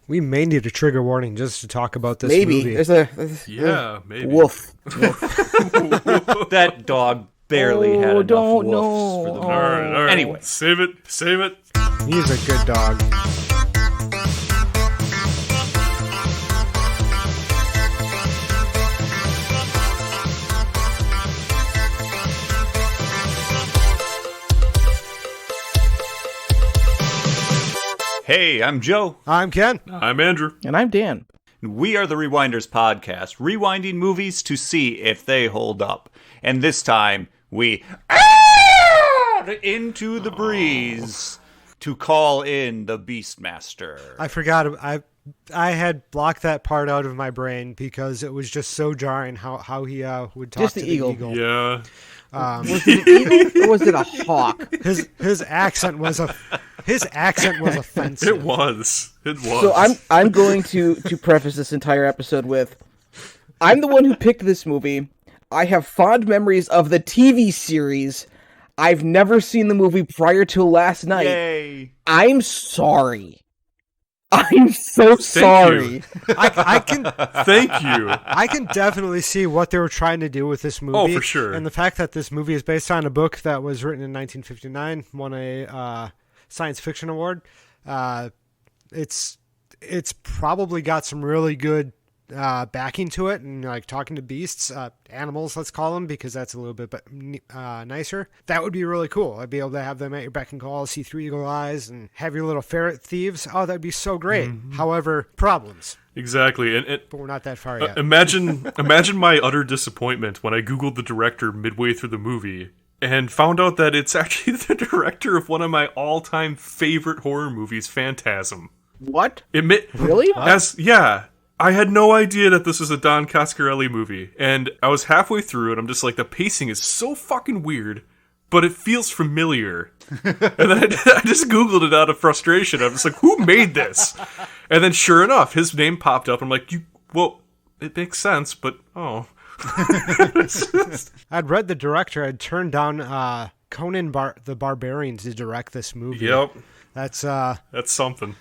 We may need a trigger warning just to talk about this maybe. movie. Maybe. Woof. That dog barely had enough woofs for the movie. All right. Anyway. Save it. He's a good dog. Hey, I'm Joe. I'm Ken. I'm Andrew. And I'm Dan. We are the Rewinders podcast, rewinding movies to see if they hold up. And this time, we into the breeze to call in the Beastmaster. I forgot. I had blocked that part out of my brain because it was just so jarring how he would talk Just to the the eagle. eagle. Yeah. Was it an eagle or was it a hawk? His accent was offensive. It was. So I'm going to preface this entire episode with, I'm the one who picked this movie. I have fond memories of the TV series. I've never seen the movie prior to last night. Yay. I'm sorry. I'm so sorry. I can Thank you. I can definitely see what they were trying to do with this movie. Oh, for sure. And the fact that this movie is based on a book that was written in 1959, won a science fiction award. It's probably got some really good backing to it, and like talking to beasts, animals, let's call them, because that's a little bit nicer. That would be really cool. I'd be able to have them at your beck and call, see through eagle eyes, and have your little ferret thieves. Oh, that'd be so great. Mm-hmm. However, problems. Exactly. And But we're not that far yet. imagine my utter disappointment when I Googled the director midway through the movie and found out that it's actually the director of one of my all-time favorite horror movies, Phantasm. What? Really? Really? Yeah. I had no idea that this was a Don Coscarelli movie, and I was halfway through, and I'm just like, the pacing is so fucking weird, but it feels familiar. And then I just Googled it out of frustration. I'm just like, who made this? And then sure enough, his name popped up. I'm like, well, it makes sense, but oh. I'd read the director had turned down Conan the Barbarian to direct this movie. Yep. That's something.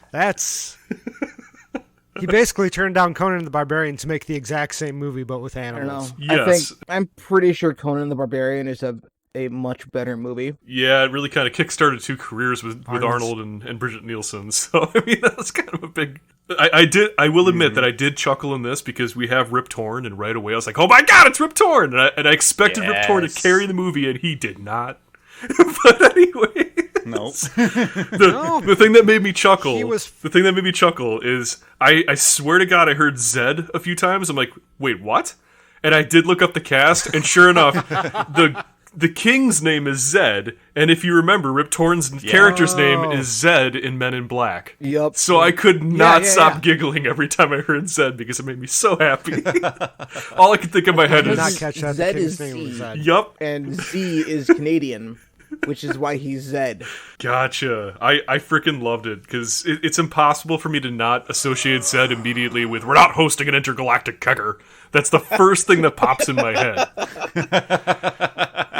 He basically turned down Conan the Barbarian to make the exact same movie, but with I don't animals. know. Yes. I'm pretty sure Conan the Barbarian is a much better movie. Yeah, it really kind of kickstarted two careers with Arnold and Bridget Nielsen. So, I mean, that was kind of a big... I will admit that I did chuckle in this because we have Rip Torn, and right away I was like, oh my god, it's Rip Torn! And I expected Rip Torn to carry the movie, and he did not. But anyway... No. The thing that made me chuckle. He was... The thing that made me chuckle is I swear to God I heard Zed a few times. I'm like, wait, what? And I did look up the cast, and sure enough, the king's name is Zed, and if you remember, Rip Torn's character's name is Zed in Men in Black. Yep. So I could not stop yeah. giggling every time I heard Zed because it made me so happy. All I could think in my head Did not is catch that. Zed The king's is name was C. Zed. yup. And Z is Canadian, which is why he's Zed. Gotcha. I freaking loved it, because it's impossible for me to not associate Zed immediately with, we're not hosting an intergalactic kegger. That's the first thing that pops in my head.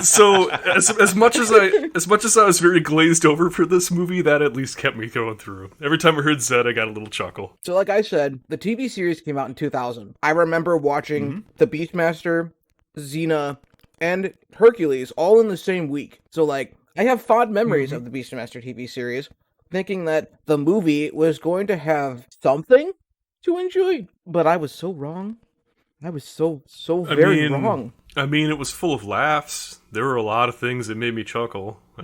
So, as much as I was very glazed over for this movie, that at least kept me going through. Every time I heard Zed, I got a little chuckle. So like I said, the TV series came out in 2000. I remember watching The Beastmaster, Xena, and Hercules all in the same week. So like, I have fond memories of the Beastmaster TV series, thinking that the movie was going to have something to enjoy. But I was so wrong. I was so very wrong. I mean, it was full of laughs. There were a lot of things that made me chuckle. I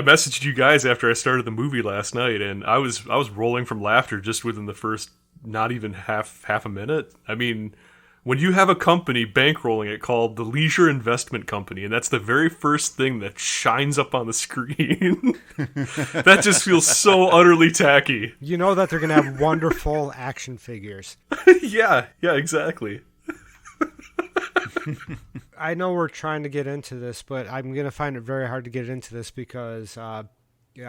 messaged you guys after I started the movie last night, and I was rolling from laughter just within the first not even half a minute. I mean, when you have a company bankrolling it called the Leisure Investment Company, and that's the very first thing that shines up on the screen, that just feels so utterly tacky. You know that they're going to have wonderful action figures. Yeah, exactly. I know we're trying to get into this, but I'm going to find it very hard to get into this because I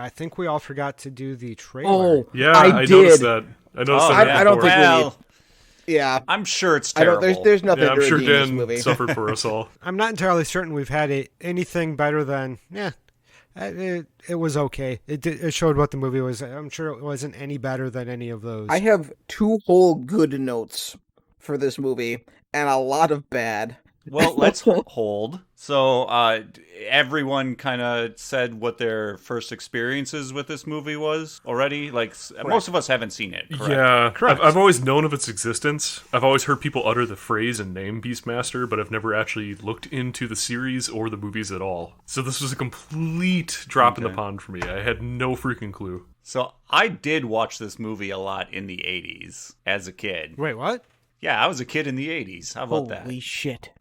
think we all forgot to do the trailer. Oh, Yeah, I did. noticed that. I noticed that. I don't think we Well, need... Yeah. I'm sure it's I don't. terrible. There's nothing Yeah, I'm to sure redeem this Dan movie. suffered for us all. I'm not entirely certain we've had anything better than, It was okay. It showed what the movie was. I'm sure it wasn't any better than any of those. I have 2 whole good notes for this movie and a lot of bad. Well, let's hold. So everyone kind of said what their first experiences with this movie was already. Like most of us haven't seen it. Correct? Yeah, Correct. I've always known of its existence. I've always heard people utter the phrase and name Beastmaster, but I've never actually looked into the series or the movies at all. So this was a complete drop in the pond for me. I had no freaking clue. So I did watch this movie a lot in the 80s as a kid. Wait, what? Yeah, I was a kid in the 80s. How about that? Holy shit.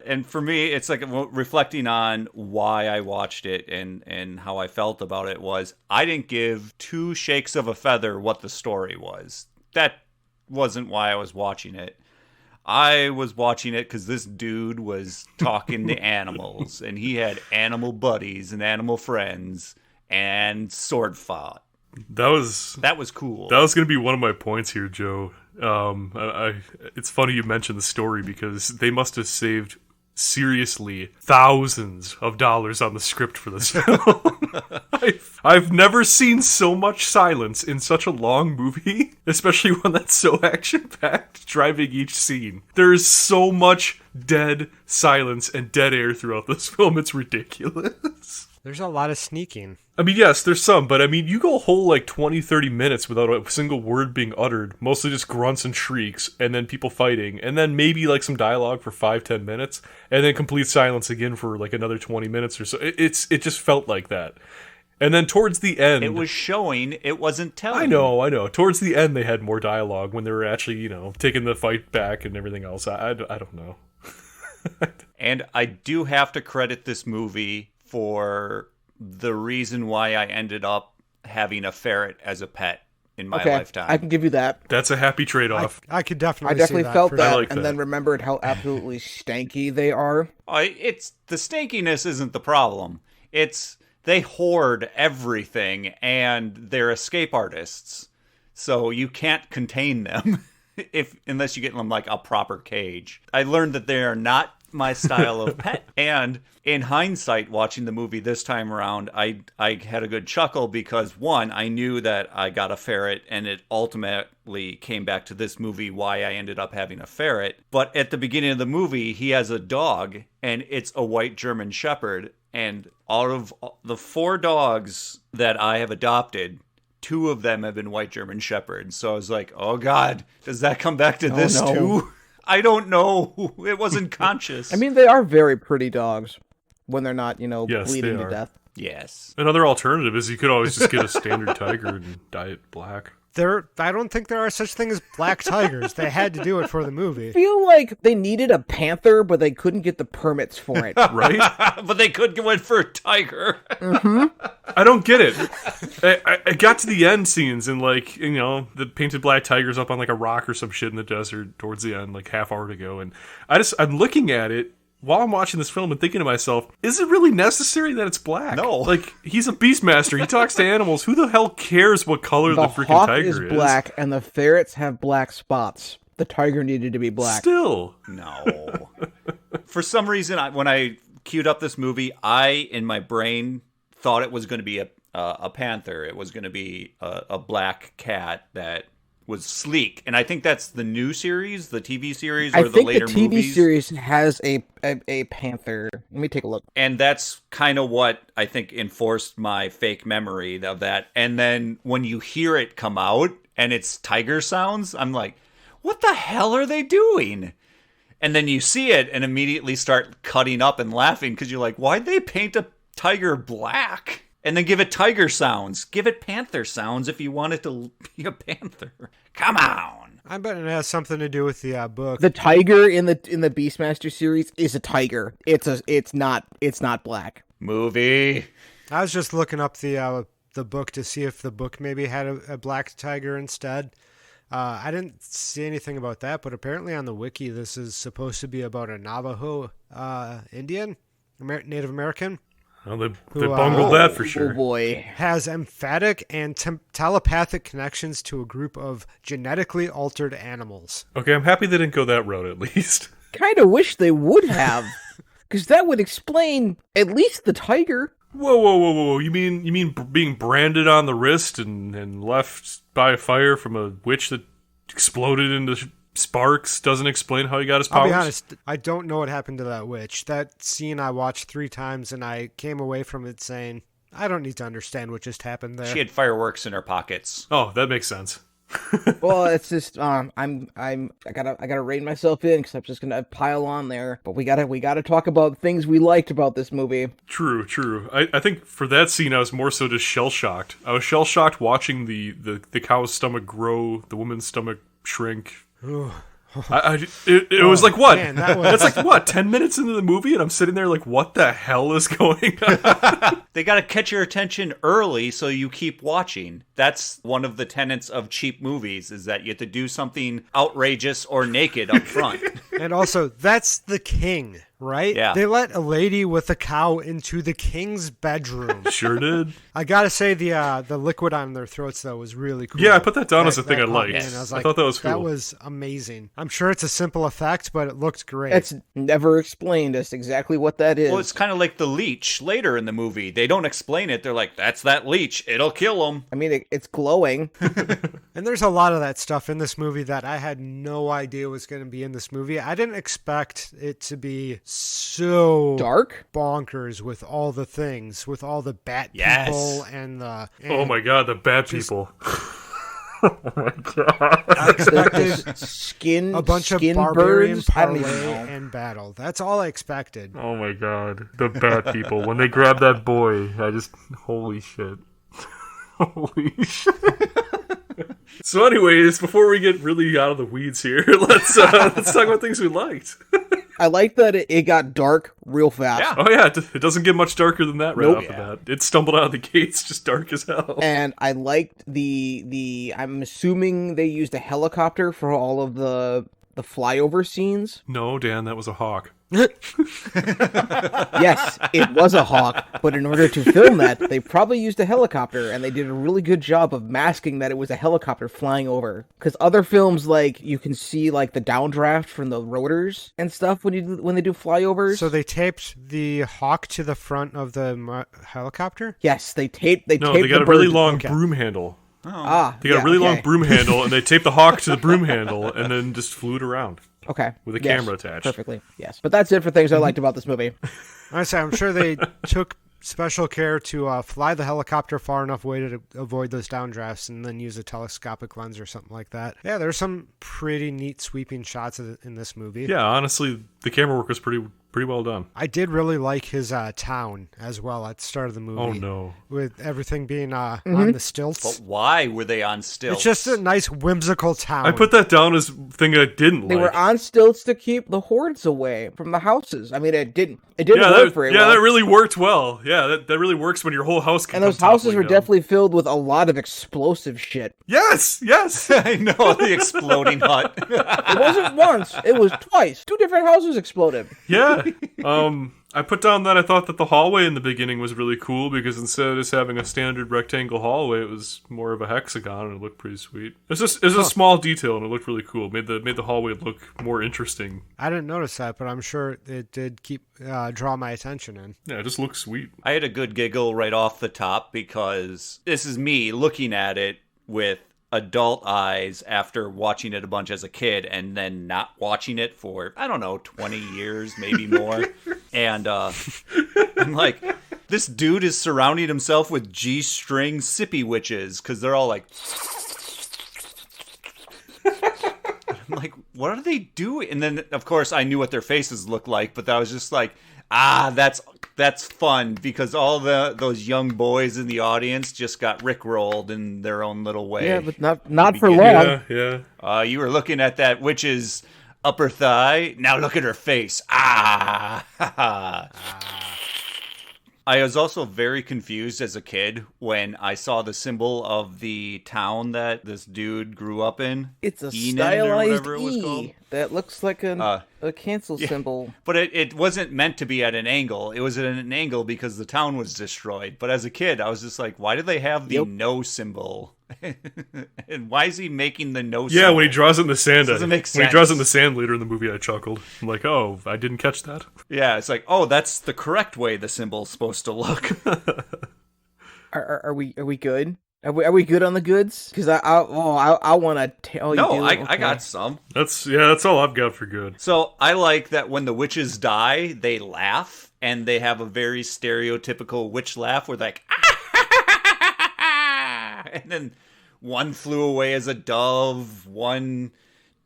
And for me, it's like reflecting on why I watched it and how I felt about it was I didn't give 2 shakes of a feather what the story was. That wasn't why I was watching it. I was watching it because this dude was talking to animals, and he had animal buddies and animal friends and sword fought. That was cool. That was going to be one of my points here, Joe. It's funny you mentioned the story because they must have saved seriously thousands of dollars on the script for this film. I've never seen so much silence in such a long movie, especially one that's so action-packed, driving each scene. There is so much dead silence and dead air throughout this film, it's ridiculous. There's a lot of sneaking. I mean, yes, there's some, but I mean, you go a whole, 20, 30 minutes without a single word being uttered, mostly just grunts and shrieks, and then people fighting, and then maybe, some dialogue for 5-10 minutes, and then complete silence again for, another 20 minutes or so. It just felt like that. And then towards the end... It was showing, it wasn't telling. I know. Towards the end, they had more dialogue when they were actually, taking the fight back and everything else. I don't know. And I do have to credit this movie for the reason why I ended up having a ferret as a pet in my lifetime. I can give you that. That's a happy trade-off. I could definitely. I definitely see that felt for that, sure. like and that. then remembered how absolutely stanky they are. It's the stankiness isn't the problem. It's they hoard everything and they're escape artists. So you can't contain them unless you get them a proper cage. I learned that they are not my style of pet. And in hindsight, watching the movie this time around, I had a good chuckle because, one, I knew that I got a ferret, and it ultimately came back to this movie why I ended up having a ferret. But at the beginning of the movie, he has a dog, and it's a white German Shepherd. And out of the 4 dogs that I have adopted, 2 of them have been white German Shepherds. So I was like, oh God, does that come back to this too? I don't know. It wasn't conscious. I mean, they are very pretty dogs when they're not, Yes, bleeding they to are. death. Yes. Another alternative is you could always just get a standard tiger and dye it black. I don't think there are such things as black tigers. They had to do it for the movie. I feel like they needed a panther, but they couldn't get the permits for it. Right? But they could go in for a tiger. I don't get it. I got to the end scenes and the painted black tiger's up on a rock or some shit in the desert towards the end, half hour to go. And I'm looking at it while I'm watching this film and thinking to myself, is it really necessary that it's black? No. He's a Beastmaster. He talks to animals. Who the hell cares what color the freaking hawk tiger is black, and the ferrets have black spots. The tiger needed to be black. Still. No. For some reason, when I queued up this movie, in my brain, thought it was going to be a panther. It was going to be a black cat that was sleek. And I think that's the new series, the TV series, or the later movies. I think the TV series has a panther. Let me take a look. And that's kind of what I think enforced my fake memory of that. And then when you hear it come out and it's tiger sounds, I'm like, what the hell are they doing? And then you see it and immediately start cutting up and laughing because you're like, why'd they paint a tiger black? And then give it tiger sounds. Give it panther sounds if you want it to be a panther. Come on. I bet it has something to do with the book. The tiger in the Beastmaster series is a tiger. It's not black. Movie. I was just looking up the book to see if the book maybe had a black tiger instead. I didn't see anything about that, but apparently on the wiki, this is supposed to be about a Navajo Indian, Native American. Well, they bungled that for sure. Oh boy. Has emphatic and telepathic connections to a group of genetically altered animals. Okay, I'm happy they didn't go that route at least. Kind of wish they would have, because that would explain at least the tiger. Whoa, whoa, whoa, whoa! You mean being branded on the wrist and left by a fire from a witch that exploded into sparks doesn't explain how he got his powers? I'll be honest, I don't know what happened to that witch. That scene I watched 3 times, and I came away from it saying, I don't need to understand what just happened there. She had fireworks in her pockets. Oh, that makes sense. Well, it's just I gotta rein myself in because I'm just gonna pile on there. But we gotta talk about things we liked about this movie. True. I think for that scene, I was more so just shell-shocked. I was shell-shocked watching the cow's stomach grow, the woman's stomach shrink. It was like, what? Man, That's like, what, 10 minutes into the movie? And I'm sitting there like, what the hell is going on? They got to catch your attention early so you keep watching. That's one of the tenets of cheap movies, is that you have to do something outrageous or naked up front. And also, that's the king, right? Yeah. They let a lady with a cow into the king's bedroom. Sure did. I gotta say, the liquid on their throats, though, was really cool. Yeah, I put that down as a thing I caught me, liked. and I was I like, thought that was cool. That was amazing. I'm sure it's a simple effect, but it looked great. It's never explained as exactly what that is. Well, it's kind of like the leech later in the movie. They don't explain it. They're like, that's that leech. It'll kill him. I mean, it's glowing. And there's a lot of that stuff in this movie that I had no idea was going to be in this movie. I didn't expect it to be so Dark? bonkers with all the things, with all the bat Yes. people and the... Oh my god, the bad people. I expected Skin, a bunch of skin barbarian birds? I don't even parlay know. and battle. That's all I expected. Oh my god, the bad people. When they grab that boy, holy shit. Holy shit. So anyways, before we get really out of the weeds here, let's talk about things we liked. I like that it got dark real fast. Yeah. Oh yeah, it doesn't get much darker than that right Nope. off the bat. It stumbled out of the gates just dark as hell. And I liked the I'm assuming they used a helicopter for all of the flyover scenes. No, Dan, that was a hawk. Yes, it was a hawk, but in order to film that, they probably used a helicopter, and they did a really good job of masking that it was a helicopter flying over. Because other films, like, you can see, like, the downdraft from the rotors and stuff when they do flyovers. So they taped the hawk to the front of the helicopter? Yes, they taped No, they the got a really bird. long Okay. broom handle. Oh. They got a really long broom handle, and they taped the hawk to the broom handle, and then just flew it around. Okay. With a Yes, camera attached. Perfectly. Yes. But that's it for things I liked about this movie. Honestly, I'm sure they took special care to fly the helicopter far enough away to avoid those downdrafts and then use a telescopic lens or something like that. Yeah, there's some pretty neat sweeping shots in this movie. Yeah, honestly, the camera work was pretty well done. I did really like his town as well at the start of the movie. Oh no. With everything being on the stilts. But why were they on stilts? It's just a nice whimsical town. I put that down as thing I didn't They like. were on stilts to keep the hordes away from the houses. I mean, it didn't work very well. Yeah, that really worked well. Yeah, that really works when your whole house can And those come houses toppling were down. definitely filled with a lot of explosive shit. Yes! I know, the exploding hut. It wasn't once, it was twice. 2 different houses exploded. Yeah. I put down that I thought that the hallway in the beginning was really cool because instead of just having a standard rectangle hallway, it was more of a hexagon and it looked pretty sweet. It's a small detail and it looked really cool. It made the hallway look more interesting. I didn't notice that, but I'm sure it did draw my attention in. Yeah, it just looks sweet. I had a good giggle right off the top because this is me looking at it with adult eyes after watching it a bunch as a kid and then not watching it for, I don't know, 20 years, maybe more. And I'm like, this dude is surrounding himself with G-string sippy witches because they're all like... I'm like, what are they doing? And then, of course, I knew what their faces looked like, but that was just like, that's fun because all those young boys in the audience just got rickrolled in their own little way. Yeah, but not for long. Yeah. You were looking at that witch's upper thigh. Now look at her face. I was also very confused as a kid when I saw the symbol of the town that this dude grew up in. It's a Enid, or stylized whatever it was called. E that looks like a cancel symbol. But it wasn't meant to be at an angle. It was at an angle because the town was destroyed. But as a kid, I was just like, why do they have the no symbol And why is he making the no Yeah, symbol? when he draws it in the sand. Doesn't make When he sense. draws it in the sand later in the movie, I chuckled. I'm like, oh, I didn't catch that. Yeah, it's like, oh, that's the correct way the symbol's supposed to look. Are we good? Are we good on the goods? Because I want to tell No, you. I got some. That's all I've got for good. So I like that when the witches die, they laugh, and they have a very stereotypical witch laugh where they're like, and then one flew away as a dove, one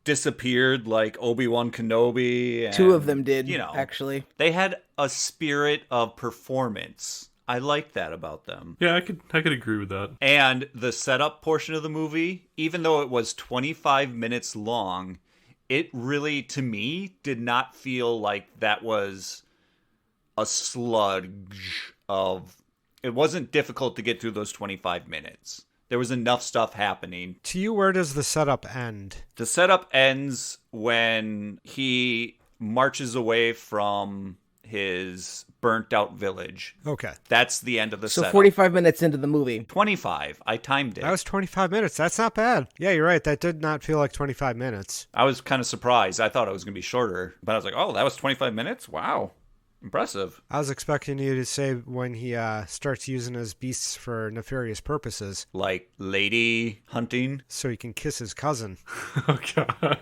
disappeared like Obi-Wan Kenobi. And, Two of them did, you know, actually. They had a spirit of performance. I like that about them. Yeah, I could agree with that. And the setup portion of the movie, even though it was 25 minutes long, it really, to me, did not feel like that was a sludge of... It wasn't difficult to get through those 25 minutes. There was enough stuff happening. To you, where does the setup end? The setup ends when he marches away from his burnt out village. Okay. That's the end of the So setup. 45 minutes into the movie. 25. I timed it. That was 25 minutes. That's not bad. Yeah, you're right. That did not feel like 25 minutes. I was kind of surprised. I thought it was going to be shorter. But I was like, oh, that was 25 minutes? Wow. Impressive. I was expecting you to say when he starts using his beasts for nefarious purposes, Like lady hunting. so he can kiss his cousin. Oh, God.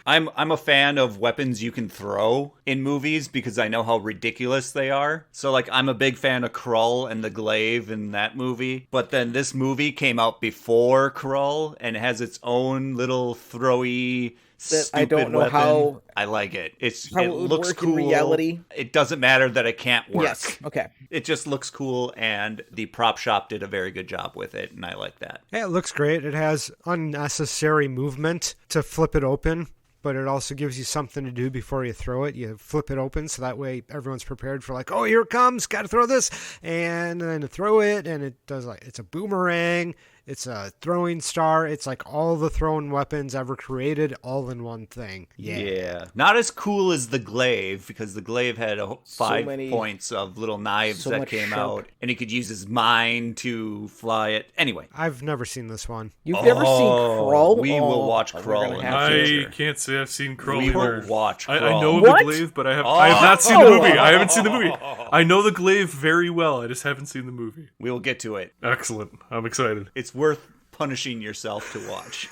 I'm a fan of weapons you can throw in movies because I know how ridiculous they are. So like I'm a big fan of Krull and the glaive in that movie. But then this movie came out before Krull and has its own little throwy That I stupid don't know weapon. how- I like it. It it would looks work in cool. reality. It doesn't matter that it can't work. Yes. Okay. It just looks cool, and the prop shop did a very good job with it, and I like that. Yeah, it looks great. It has unnecessary movement to flip it open, but it also gives you something to do before you throw it. You flip it open, so that way everyone's prepared for like, oh, here it comes, got to throw this, and then to throw it, and it does like, it's a boomerang, it's a throwing star, it's like all the throwing weapons ever created all in one thing. Yeah. Not as cool as the glaive, because the glaive had 5 many- points of little knives so that much came sharp- out, and he could use his mind to fly it. Anyway. I've never seen this one. You've never seen Krull? We will watch we're Krull gonna in have the to. I future. can't say I've seen Krull We either. will watch Krull. I know What? the glaive, but I have not seen the movie. I haven't seen the movie. I know the glaive very well. I just haven't seen the movie. We will get to it. Excellent. I'm excited. It's worth punishing yourself to watch.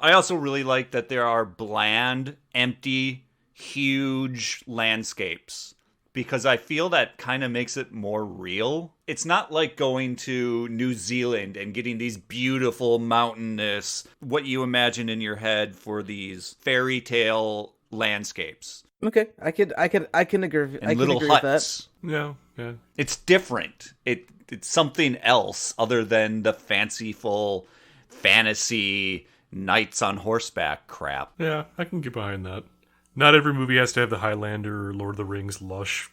I also really like that there are bland, empty, huge landscapes, because I feel that kind of makes it more real. It's not like going to New Zealand and getting these beautiful mountainous, what you imagine in your head for these fairy tale landscapes Okay, I can agree. and I can little agree with that. huts. Yeah. It's different. It's something else other than the fanciful fantasy knights on horseback crap. Yeah, I can get behind that. Not every movie has to have the Highlander or Lord of the Rings lush,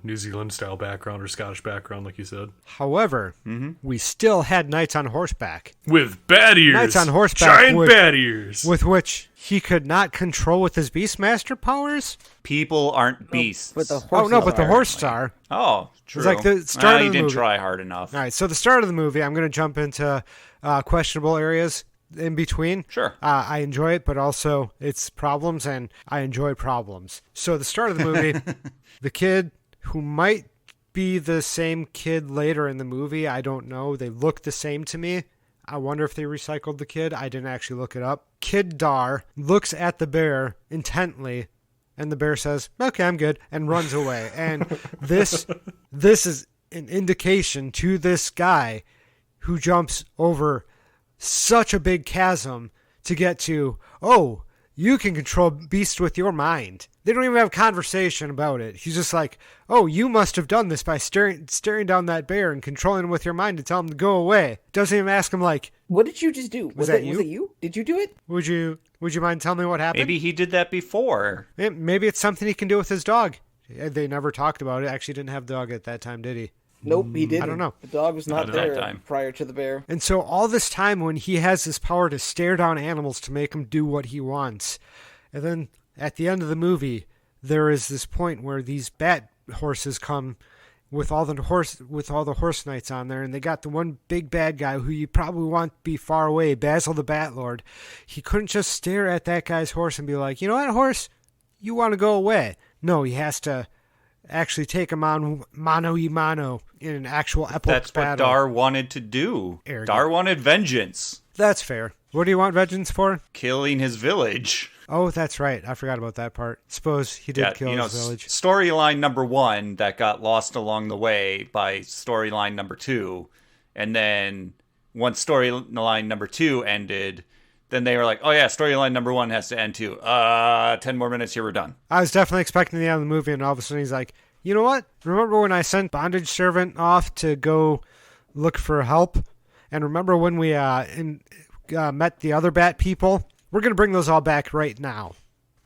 New Zealand style background or Scottish background, like you said. However, we still had knights on horseback, With bat ears. Knights on horseback Giant with- bat ears. with which he could not control with his Beastmaster powers. People aren't beasts. But the Oh horses no, but the are. horse star. Oh, true. like the start of You the didn't movie. try hard enough. All right, so the start of the movie, I'm going to jump into questionable areas in between. Sure. I enjoy it, but also its problems, and I enjoy problems. So the start of the movie, the kid who might be the same kid later in the movie, I don't know. They look the same to me. I wonder if they recycled the kid. I didn't actually look it up. Kid Dar looks at the bear intently, and the bear says, "Okay, I'm good," and runs away. And this is an indication to this guy who jumps over such a big chasm to get to, oh, you can control beasts with your mind. They don't even have a conversation about it. He's just like, oh, you must have done this by staring down that bear and controlling him with your mind to tell him to go away. Doesn't even ask him like, What did you just do? Was that it you? Was it you? Did you do it? would you mind telling me what happened? Maybe he did that before. Maybe it's something he can do with his dog. They never talked about it. Actually didn't have a dog at that time, did he? Nope, he didn't. I don't know. The dog was not Not at that there time. prior to the bear. And so all this time when he has this power to stare down animals to make them do what he wants, and then at the end of the movie, there is this point where these bat horses come with all the horse knights on there, and they got the one big bad guy who you probably want to be far away, Basil the Batlord. He couldn't just stare at that guy's horse and be like, you know what, horse, you want to go away. No, he has to actually take him on mano y mano in an actual epic battle. That's what Dar wanted to do. Arrogant. Dar wanted vengeance. That's fair. What do you want vengeance for? Killing his village. Oh, that's right. I forgot about that part. Suppose he did kill his village. Storyline number 1 that got lost along the way by storyline number 2. And then once storyline number 2 ended, then they were like, oh yeah, storyline number 1 has to end too. 10 more minutes, here we're done. I was definitely expecting the end of the movie, and all of a sudden he's like, you know what? Remember when I sent Bondage Servant off to go look for help? And remember when we met the other Bat people? We're going to bring those all back right now,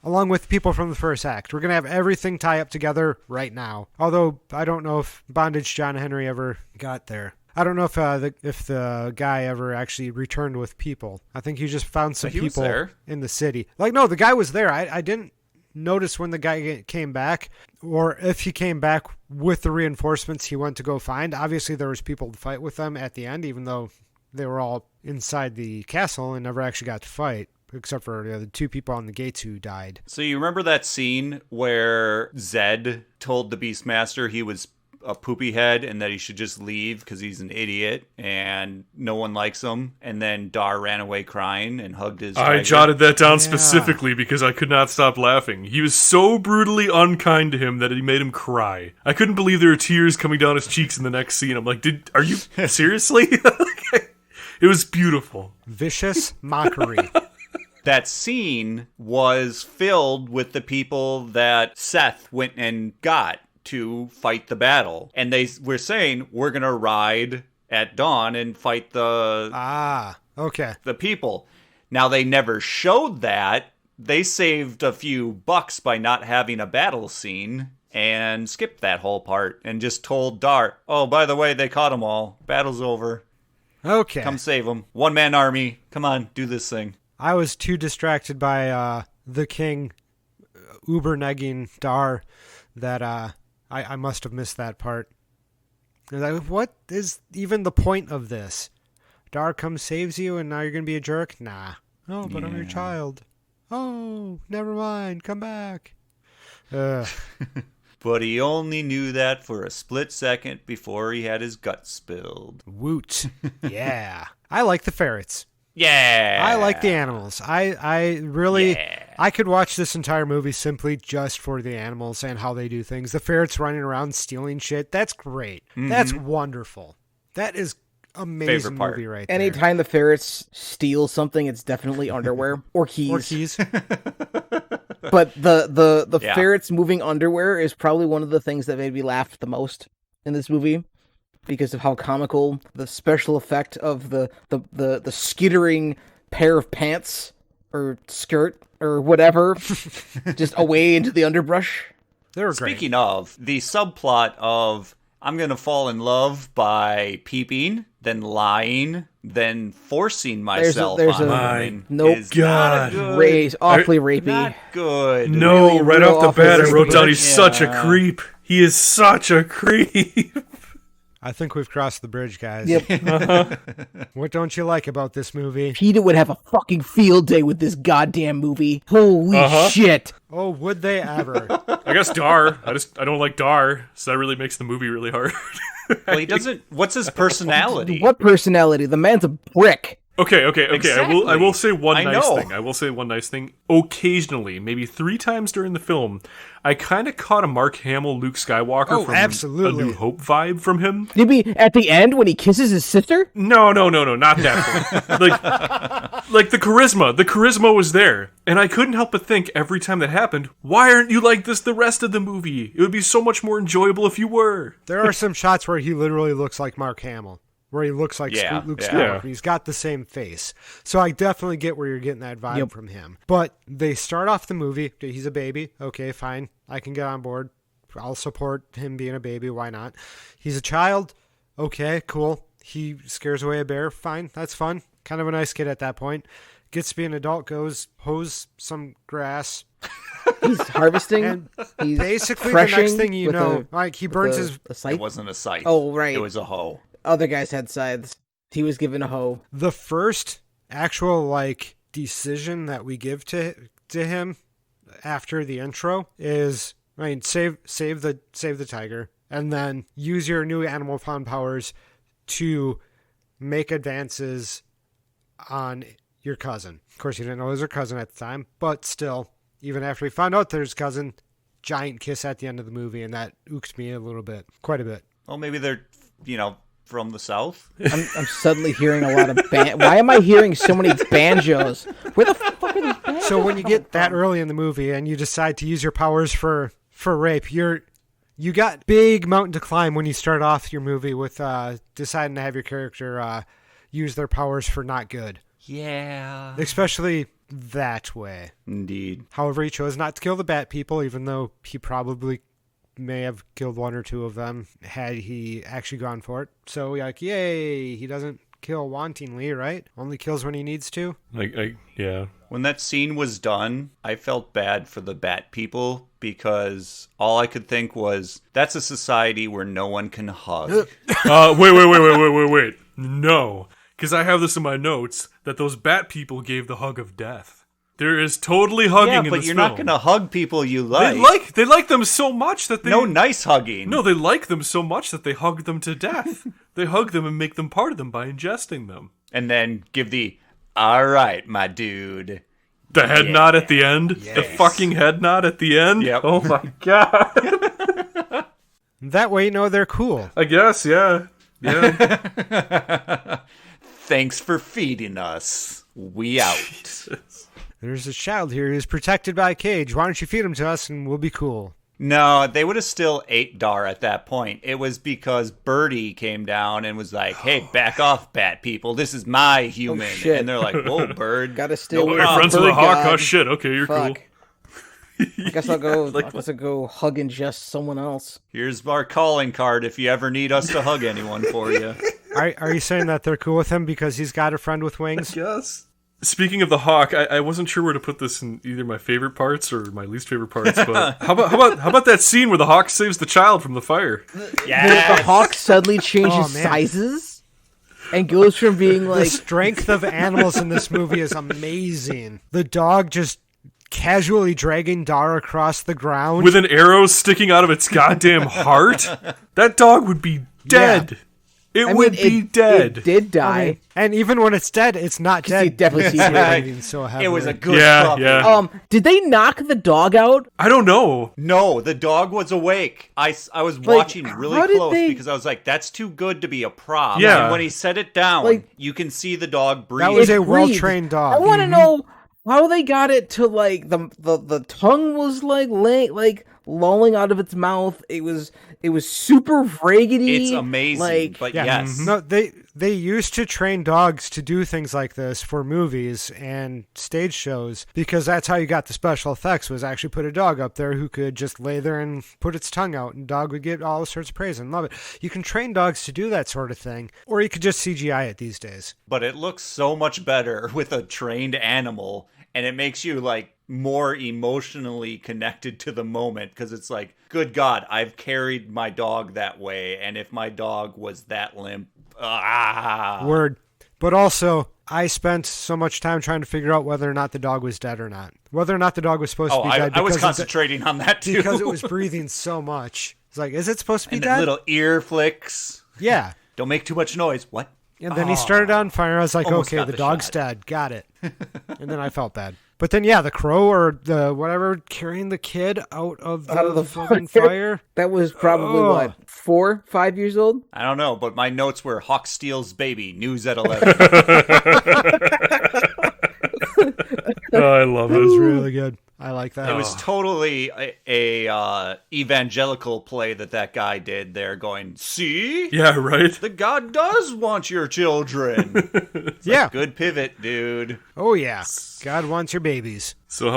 along with people from the first act. We're going to have everything tie up together right now. Although I don't know if Bondage John Henry ever got there. I don't know if the guy ever actually returned with people. I think he just found some people in the city. Like, no, the guy was there. I didn't notice when the guy came back, or if he came back with the reinforcements he went to go find. Obviously, there was people to fight with them at the end, even though they were all inside the castle and never actually got to fight, except for the 2 people on the gates who died. So you remember that scene where Zed told the Beastmaster he was a poopy head and that he should just leave because he's an idiot and no one likes him, and then Dar ran away crying and hugged his I tiger? jotted that down specifically because I could not stop laughing. He was so brutally unkind to him that he made him cry. I couldn't believe there were tears coming down his cheeks in the next scene. I'm like, are you seriously? It was beautiful. Vicious mockery. That scene was filled with the people that Seth went and got to fight the battle. And they were saying, we're going to ride at dawn and fight the people. Now, they never showed that. They saved a few bucks by not having a battle scene and skipped that whole part and just told Dar, oh, by the way, they caught them all. Battle's over. Okay. Come save them. One-man army. Come on, do this thing. I was too distracted by the king uber-negging Dar that I must have missed that part. And like, what is even the point of this? Dar comes, saves you, and now you're going to be a jerk? Nah. Oh, but I'm your child. Oh, never mind. Come back. But he only knew that for a split second before he had his guts spilled. Woot. Yeah. I like the ferrets. Yeah. I like the animals. I really, Yeah. I could watch this entire movie simply just for the animals and how they do things. The ferrets running around stealing shit. That's great. Mm-hmm. That's wonderful. That is amazing movie right there. Anytime the ferrets steal something, it's definitely underwear or keys. Or keys. But the ferrets moving underwear is probably one of the things that made me laugh the most in this movie, because of how comical the special effect of the skittering pair of pants or skirt or whatever just away into the underbrush. They were great. Speaking of, the subplot of I'm going to fall in love by peeping, then lying, then forcing myself on women. Nope. Is not good. Awfully rapey. Not good. No, Really, right real off the bat, I awful wrote down he's Yeah. such a creep. He is such a creep. I think we've crossed the bridge, guys. Yep. What don't you like about this movie? Peter would have a fucking field day with this goddamn movie. Holy shit. Oh, would they ever? I guess Dar. I don't like Dar, so that really makes the movie really hard. Well, he doesn't. What's his personality? What personality? The man's a brick. Okay. Exactly. I will say one I nice know. thing. I will say one nice thing. Occasionally, maybe 3 times during the film, I kind of caught a Mark Hamill, Luke Skywalker from absolutely. A New Hope vibe from him. Maybe at the end when he kisses his sister? No, not that point. like the charisma. The charisma was there. And I couldn't help but think every time that happened, why aren't you like this the rest of the movie? It would be so much more enjoyable if you were. There are some shots where he literally looks like Mark Hamill, where he looks like Luke Skywalker. He's got the same face. So I definitely get where you're getting that vibe from him. But they start off the movie, he's a baby. Okay, fine. I can get on board. I'll support him being a baby. Why not? He's a child. Okay, cool. He scares away a bear. Fine. That's fun. Kind of a nice kid at that point. Gets to be an adult, goes hose some grass. He's harvesting. And He's basically, the next threshing thing you with know, like he burns his a scythe. It wasn't a scythe. Oh, right. It was a hoe. Other guys had scythes. He was given a hoe. the first actual like decision that we give to him after the intro is, I mean, save the tiger, and then use your new animal farm powers to make advances on your cousin. Of course, you didn't know it was her cousin at the time, but still, even after we found out there's cousin, giant kiss at the end of the movie, and that ooked me a little bit, quite a bit. Well, maybe they're, from the south. I'm suddenly hearing a lot of Why am I hearing so many banjos? Where the fuck are these banjos? So when you get that early in the movie and you decide to use your powers for rape, you got big mountain to climb when you start off your movie with deciding to have your character use their powers for not good. Yeah. Especially that way. Indeed. However, he chose not to kill the bat people, even though he probably may have killed one or two of them had he actually gone for it. So, like, yay, he doesn't kill wantingly, right? Only kills when he needs to. Yeah. When that scene was done, I felt bad for the bat people because all I could think was, that's a society where no one can hug. Wait. No. Because I have this in my notes, that those bat people gave the hug of death. There is totally hugging in this film. Yeah, but you're not going to hug people you like. They like them so much that they... No nice hugging. No, they like them so much that they hug them to death. They hug them and make them part of them by ingesting them. And then give the, all right, my dude. The head nod at the end? Yes. The fucking head nod at the end? Yep. Oh my god. That way you know they're cool. I guess, yeah. Yeah. Thanks for feeding us. We out. Jesus. There's a child here who's protected by a cage. Why don't you feed him to us and we'll be cool? No, they would have still ate Dar at that point. It was because Birdie came down and was like, hey, back off, bat people. This is my human. shit. And they're like, whoa, Bird. Gotta stay with We're friends with a Bird hawk. God. Oh shit, okay, you're Fuck. cool. I guess I'll go hug and just someone else. Here's our calling card if you ever need us to hug anyone for you. Are you saying that they're cool with him because he's got a friend with wings? Yes. Speaking of the hawk, I wasn't sure where to put this in either my favorite parts or my least favorite parts, but how about that scene where the hawk saves the child from the fire? Yes. The hawk suddenly changes man. sizes and goes from being The like strength of animals in this movie is amazing. The dog just casually dragging Dar across the ground. With an arrow sticking out of its goddamn heart? That dog would be dead. It would be dead. It did die. And even when it's dead, it's not You dead. definitely see it. Bleeding so heavily. It was a good Yeah, puppy. yeah. Did they knock the dog out? I don't know. No, the dog was awake. I was watching really how did close they- because I was like, that's too good to be a prop. Yeah. And when he set it down, Like- you can see the dog breathe. That was a Breathe. well-trained dog. I want to know how they got it to like the tongue was like lolling out of its mouth. It was super raggedy. It's amazing, Like, but Yeah. yes. No, they used to train dogs to do things like this for movies and stage shows because that's how you got the special effects, was actually put a dog up there who could just lay there and put its tongue out, and dog would get all sorts of praise and love it. You can train dogs to do that sort of thing, or you could just CGI it these days. But it looks so much better with a trained animal, and it makes you like more emotionally connected to the moment because it's like, good God, I've carried my dog that way, and if my dog was that limp, Word. But also, I spent so much time trying to figure out whether or not the dog was dead or not. Whether or not the dog was supposed to Oh, be dead. I was because concentrating on that too. because it was breathing so much. It's like, is it supposed to be and the dead? little ear flicks. Yeah. Don't make too much noise. What? And then he started on fire. I was like, Almost okay, got the the dog's shot. dead. Got it. And then I felt bad. But then, yeah, the crow or the whatever carrying the kid out of the fucking fire. that was probably Oh. what 4, 5 years old. I don't know, but my notes were Hawk steals baby, news at 11. Oh, I love That was it. really good. I like that. It was totally a evangelical play that guy did there going, see? Yeah, right? The God does want your children. yeah. Good pivot, dude. Oh, yeah. God wants your babies. So how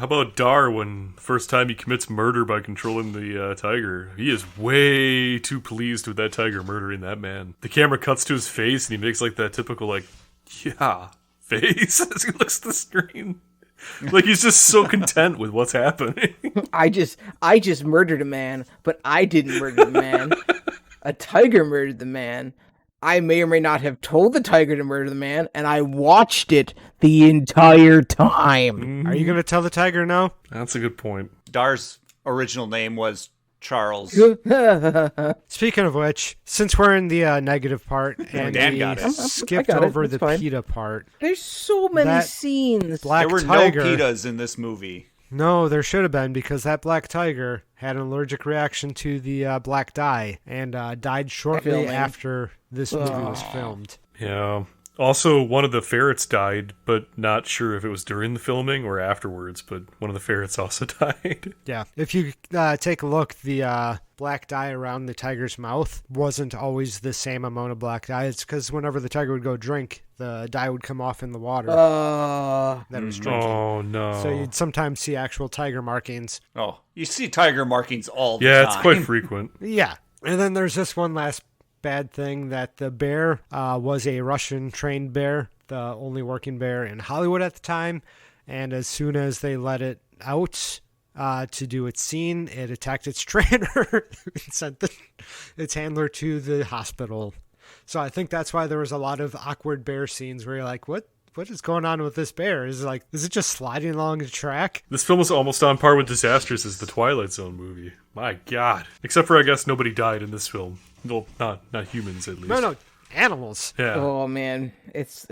about Dar when first time he commits murder by controlling the tiger? He is way too pleased with that tiger murdering that man. The camera cuts to his face and he makes like that typical like, yeah, face as he looks at the screen. Like he's just so content with what's happening. I just murdered a man, but I didn't murder the man. A tiger murdered the man. I may or may not have told the tiger to murder the man, and I watched it the entire time. Are you going to tell the tiger no? That's a good point. Dar's original name was Charles. Speaking of which, since we're in the negative part and Dan we got it. skipped I got it. over That's the fine. PETA part, There's so many That scenes. black There were tiger. no PETAs in this movie. No, there should have been because that black tiger had an allergic reaction to the black dye and died shortly Filming. after this movie was filmed. Yeah. Also, one of the ferrets died, but not sure if it was during the filming or afterwards, but one of the ferrets also died. Yeah, if you take a look, the black dye around the tiger's mouth wasn't always the same amount of black dye. It's because whenever the tiger would go drink, the dye would come off in the water that it was drinking. Oh, no. So you'd sometimes see actual tiger markings. Oh, you see tiger markings all the Yeah, time. it's quite frequent. Yeah, and then there's this one last bad thing that the bear was a Russian-trained bear, the only working bear in Hollywood at the time, and as soon as they let it out to do its scene, it attacked its trainer and sent its handler to the hospital. So I think that's why there was a lot of awkward bear scenes where you're like, what is going on with this bear? Is it just sliding along the track? This film is almost on par with Disasters as the Twilight Zone movie. My God. Except for, I guess, nobody died in this film. Well, not humans, at least. No, animals. Yeah. Oh man, it's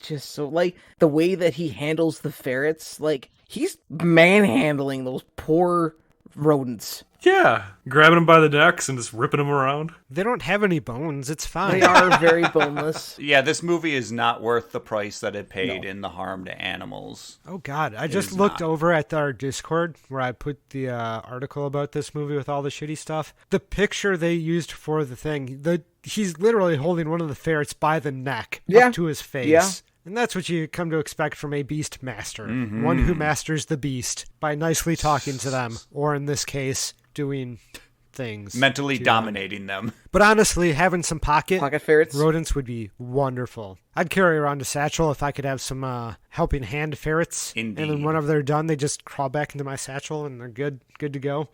just so like the way that he handles the ferrets, like he's manhandling those poor rodents. Yeah. Grabbing them by the necks and just ripping them around. They don't have any bones. It's fine. They are very boneless. Yeah, this movie is not worth the price that it paid in the harm to animals. Oh, God. I just is looked not. over at our Discord where I put the article about this movie with all the shitty stuff. The picture they used for the thing, he's literally holding one of the ferrets by the neck Yeah. up to his face. Yeah. And that's what you come to expect from a Beastmaster. One who masters the beast by nicely talking to them, or in this case, doing things. Mentally to them. dominating them. But honestly, having some Pocket ferrets. rodents would be wonderful. I'd carry around a satchel if I could have some helping hand ferrets. Indeed. And then whenever they're done, they just crawl back into my satchel and they're good to go.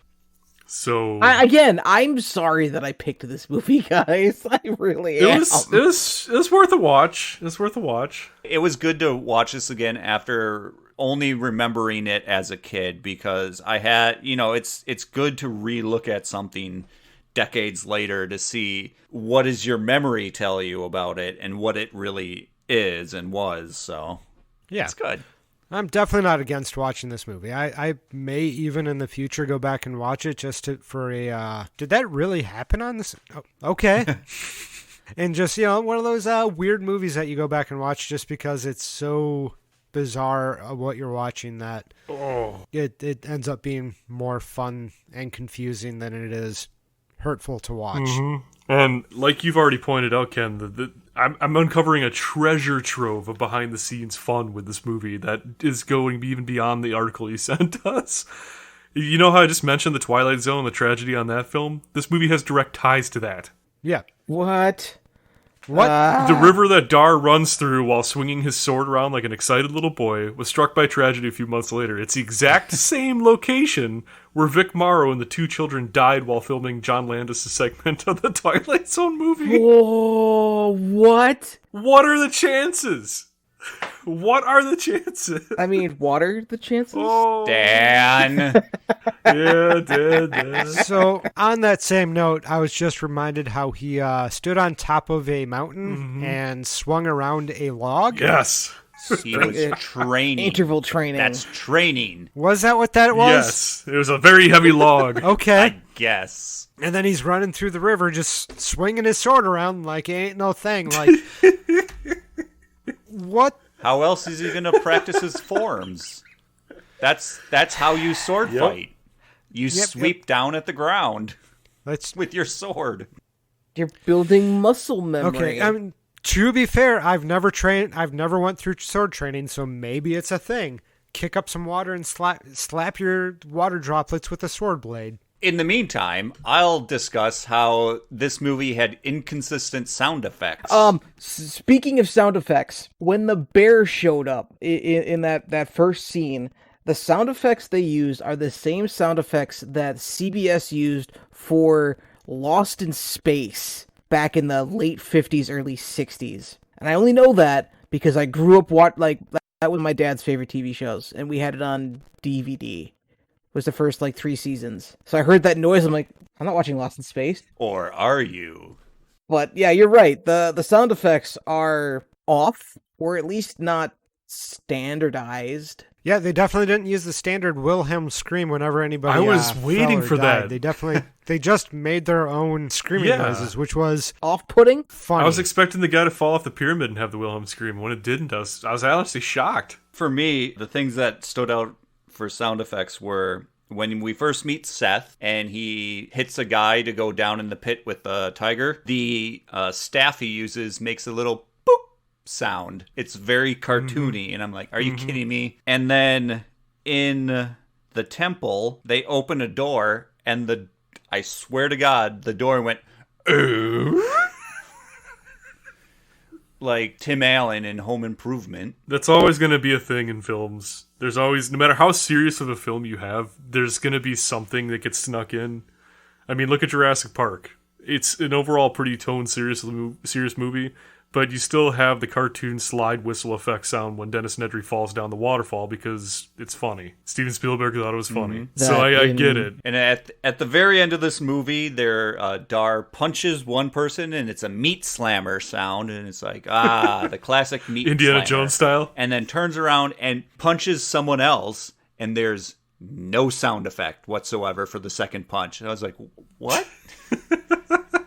So I'm sorry that I picked this movie, guys. I really am. it was worth a watch. It was worth a watch. It was good to watch this again after only remembering it as a kid, because I had, it's good to re-look at something decades later to see what does your memory tell you about it and what it really is and was. So Yeah. it's good. I'm definitely not against watching this movie. I may even in the future go back and watch it just for a, did that really happen on this? Oh, okay. And just, one of those weird movies that you go back and watch just because it's so bizarre what you're watching that it ends up being more fun and confusing than it is hurtful to watch. And like you've already pointed out, Ken, I'm uncovering a treasure trove of behind-the-scenes fun with this movie that is going even beyond the article you sent us. You know how I just mentioned the Twilight Zone, the tragedy on that film? This movie has direct ties to that. Yeah. What? The river that Dar runs through while swinging his sword around like an excited little boy was struck by tragedy a few months later. It's the exact same location where Vic Morrow and the two children died while filming John Landis' segment of the Twilight Zone movie. Oh, what? What are the chances? What are the chances? I mean, what are the chances? Oh, Dan. yeah. So on that same note, I was just reminded how he stood on top of a mountain and swung around a log. Yes. He was training. Interval training. That's training, Was that what that was? Yes. It was a very heavy log. Okay. I guess. And then he's running through the river just swinging his sword around like it ain't no thing. Like, what? How else is he going to practice his forms? That's how you sword fight. You sweep down at the ground Let's. with your sword. You're building muscle memory. Okay. To be fair, I've never went through sword training, so maybe it's a thing. Kick up some water and slap your water droplets with a sword blade. In the meantime, I'll discuss how this movie had inconsistent sound effects. Speaking of sound effects, when the bear showed up in that first scene, the sound effects they used are the same sound effects that CBS used for Lost in Space back in the late 50s, early 60s. And I only know that because I grew up that was my dad's favorite TV shows, and we had it on DVD. It was the first 3 seasons. So I heard that noise, I'm like, I'm not watching Lost in Space. Or are you? But yeah, you're right. The sound effects are off, or at least not standardized. Yeah, they definitely didn't use the standard Wilhelm scream whenever anybody. I was fell waiting or for died. that. They just made their own screaming noises, which was off-putting. funny. I was expecting the guy to fall off the pyramid and have the Wilhelm scream. When it didn't, I was honestly shocked. For me, the things that stood out for sound effects were when we first meet Seth and he hits a guy to go down in the pit with the tiger. The staff he uses makes a little boop sound. It's very cartoony, and I'm like, are you kidding me? And then in the temple, they open a door, and I swear to God, the door went, like Tim Allen in Home Improvement. That's always going to be a thing in films. There's always, no matter how serious of a film you have, there's going to be something that gets snuck in. I mean, look at Jurassic Park. It's an overall pretty serious movie, but you still have the cartoon slide whistle effect sound when Dennis Nedry falls down the waterfall because it's funny. Steven Spielberg thought it was funny. So I get it. And at the very end of this movie, Dar punches one person, and it's a meat slammer sound, and it's like, the classic meat Indiana slammer. Jones style. And then turns around and punches someone else, and there's no sound effect whatsoever for the second punch. And I was like, what?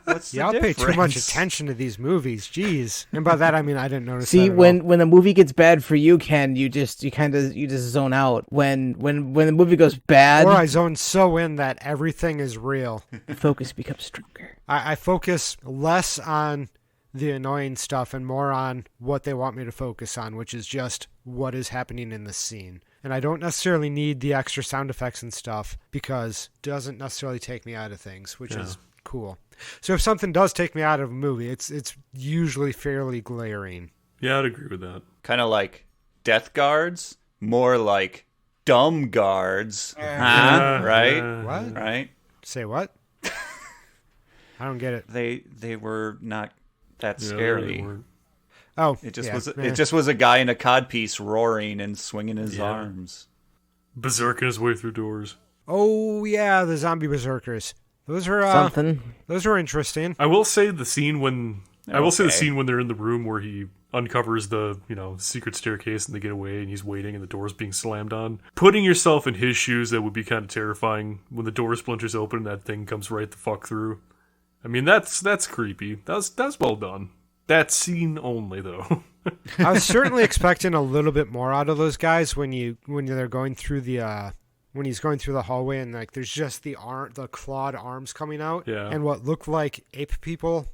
What's the Y'all pay difference? too much attention to these movies. Jeez. And by that, I mean, I didn't notice See, that at all. when the movie gets bad for you, Ken, you just zone out. When the movie goes bad, Or I zone so in that everything is real. focus becomes stronger. I focus less on the annoying stuff and more on what they want me to focus on, which is just what is happening in the scene. And I don't necessarily need the extra sound effects and stuff because it doesn't necessarily take me out of things, which is cool. So if something does take me out of a movie, it's usually fairly glaring. Yeah, I'd agree with that. Kind of like Death Guards, more like Dumb Guards. Right? What? Right? Say what? I don't get it. They were not that Yeah, scary. they weren't. Oh, It just yeah, was. eh. It just was a guy in a codpiece roaring and swinging his arms. Berserking his way through doors. Oh yeah, the zombie berserkers. Those are Something. Those were interesting. I will say the scene when Okay. they're in the room where he uncovers the, secret staircase and they get away and he's waiting and the door's being slammed on. Putting yourself in his shoes, that would be kind of terrifying when the door splinters open and that thing comes right the fuck through. I mean, that's creepy. That's well done. That scene only, though. I was certainly expecting a little bit more out of those guys when they're going through the when he's going through the hallway and there's just the clawed arms coming out and what looked like ape people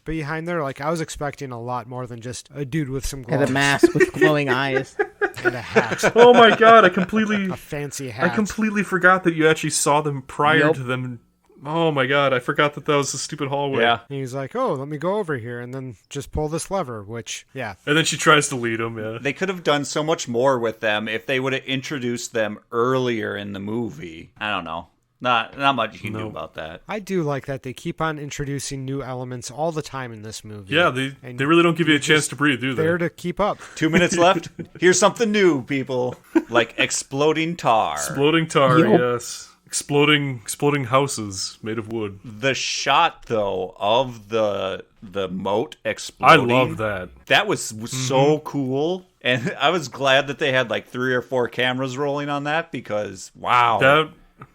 behind there. I was expecting a lot more than just a dude with some gloves Had a mask with glowing eyes. and a hat, Oh my god, a fancy hat. I completely forgot that you actually saw them prior Yep. to them. Oh my god, I forgot that was the stupid hallway. Yeah. And he's like, "Oh, let me go over here and then just pull this lever," which And then she tries to lead him, yeah. They could have done so much more with them if they would have introduced them earlier in the movie. I don't know. Not much you can do about that. I do like that they keep on introducing new elements all the time in this movie. Yeah, they really don't give you a chance to breathe, do they? There to keep up. 2 minutes left. Here's something new, people. Like exploding tar. Exploding tar, Yup. yes. Exploding houses made of wood. The shot, though, of the moat I exploding. love that. That was so cool. And I was glad that they had 3 or 4 cameras rolling on that because, wow.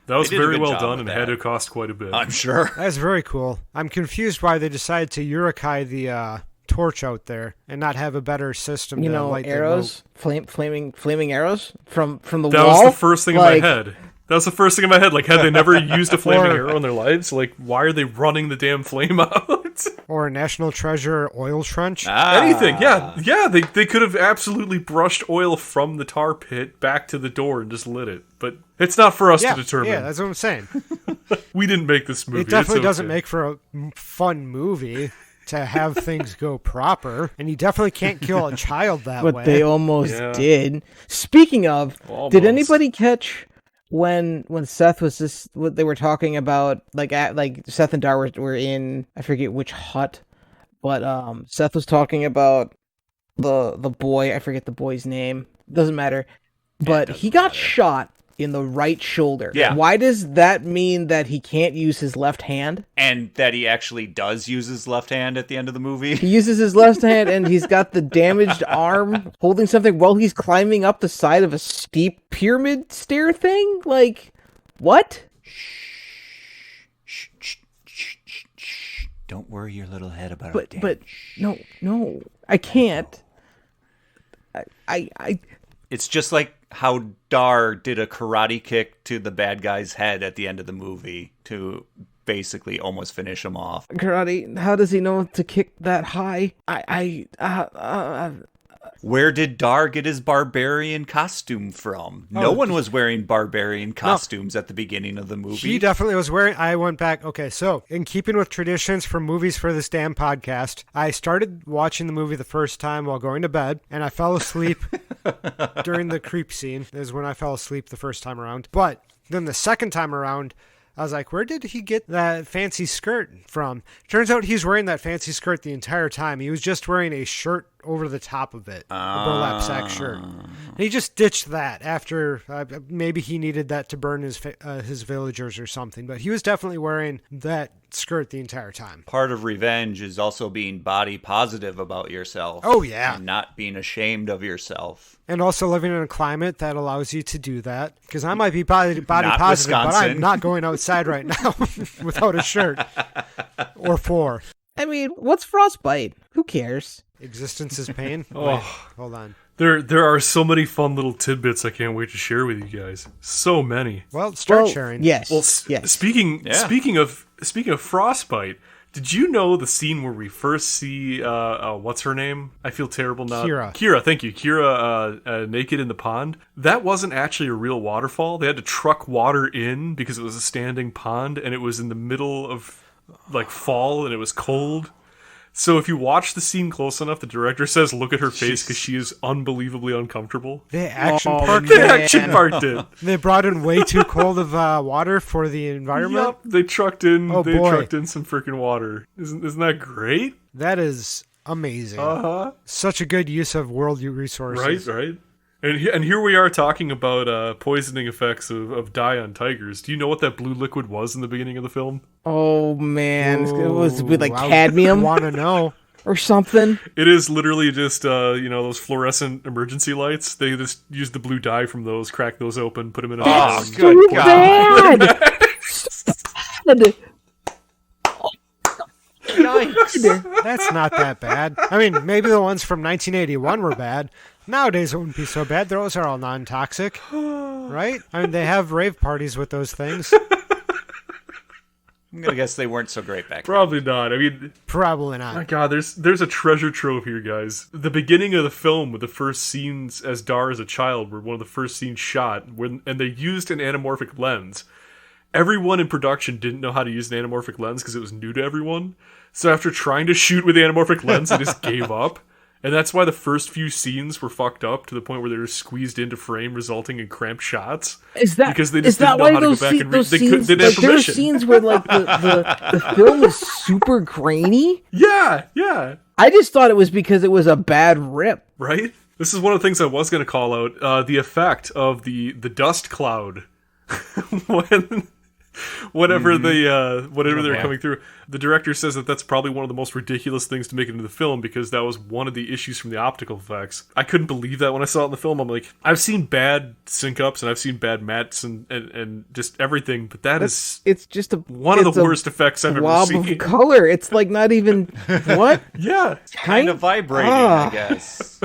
That was They did a very good well job done with and that. had to cost quite a bit. I'm sure. That's very cool. I'm confused why they decided to Yurikai the torch out there and not have a better system to light Arrows, flaming arrows from the wall. That was the first thing in my head. That was the first thing in my head. Had they never used a flaming arrow in their lives? Why are they running the damn flame out? Or a National Treasure oil trench. Anything, yeah. They could have absolutely brushed oil from the tar pit back to the door and just lit it. But it's not for us to determine. Yeah, that's what I'm saying. We didn't make this movie. It definitely It's doesn't okay. make for a fun movie to have things go proper, and you definitely can't kill a child that But way. they almost Yeah. did. Speaking of, Almost. did anybody catch when Seth was just what they were talking about? Like Seth and Dar were in, I forget which hut, but Seth was talking about the boy. I forget the boy's name. Doesn't matter. But he got shot in the right shoulder. Yeah. Why does that mean that he can't use his left hand? And that he actually does use his left hand at the end of the movie. He uses his left hand and he's got the damaged arm holding something while he's climbing up the side of a steep pyramid stair thing? Like, what? Shh, shh, shh, shh, shh. Don't worry your little head about it. But no, I can't. I It's just like how Dar did a karate kick to the bad guy's head at the end of the movie to basically almost finish him off. karate. How does he know to kick that high? Where did Dar get his barbarian costume from? No one was wearing barbarian costumes at the beginning of the movie. He definitely was wearing. I went back. Okay, so in keeping with traditions for movies for this damn podcast, I started watching the movie the first time while going to bed, and I fell asleep during the creep scene. Is when I fell asleep the first time around. But then the second time around, I was like, where did he get that fancy skirt from? Turns out he's wearing that fancy skirt the entire time. He was just wearing a shirt over the top of it, a burlap sack shirt. And he just ditched that after maybe he needed that to burn his villagers or something. But he was definitely wearing that skirt the entire time. Part of revenge is also being body positive about yourself. Oh, yeah. And not being ashamed of yourself. And also living in a climate that allows you to do that. Because I might be body Not positive, but Wisconsin. I'm not going outside right now without a shirt. Or four. I mean, what's frostbite? Who cares? Existence is pain. Oh. Wait, hold on. There are so many fun little tidbits I can't wait to share with you guys. So many. Well, start Well, sharing. Yes. Well, yes. speaking of frostbite, did you know the scene where we first see what's her name? I feel terrible now. Kira, thank you. Kira naked in the pond. That wasn't actually a real waterfall. They had to truck water in because it was a standing pond and it was in the middle of like fall and it was cold. So if you watch the scene close enough, the director says, "Look at her face because she is unbelievably uncomfortable." They action Oh, parked They it. action parked it. They brought in way too cold of water for the environment. Yep, they trucked in. Oh, they boy. trucked in some freaking water. Isn't that great? That is amazing. Uh-huh. Such a good use of world resources. Right. And here we are talking about poisoning effects of dye on tigers. Do you know what that blue liquid was in the beginning of the film? Oh man, it was with like I cadmium want to know. or something. It is literally just those fluorescent emergency lights. They just use the blue dye from those, crack those open, put them in a Oh, jar. good So God. bad. That's not that bad. I mean, maybe the ones from 1981 were bad. Nowadays it wouldn't be so bad. Those are all non-toxic, right? I mean, they have rave parties with those things. I'm gonna guess they weren't so great back then. Probably not. I mean, Probably my not. God, there's a treasure trove here, guys. The beginning of the film with the first scenes as Dar as a child were one of the first scenes shot, and they used an anamorphic lens. Everyone in production didn't know how to use an anamorphic lens because it was new to everyone. So after trying to shoot with the anamorphic lens, they just gave up. And that's why the first few scenes were fucked up to the point where they were squeezed into frame, resulting in cramped shots. Is that Because they is just that didn't know why how to go those, back and read. those They scenes? didn't have Like, there are permission. scenes where like the film is super grainy. Yeah, I just thought it was because it was a bad rip. right? This is one of the things I was going to call out. The effect of the dust cloud whenever they're coming through. The director says that that's probably one of the most ridiculous things to make it into the film because that was one of the issues from the optical effects. I couldn't believe that when I saw it in the film. I'm like, I've seen bad sync-ups and I've seen bad mats and just everything, but It's just one of the worst effects I've ever blob seen. of color. It's like not even what. Yeah. Kind of vibrating, I guess.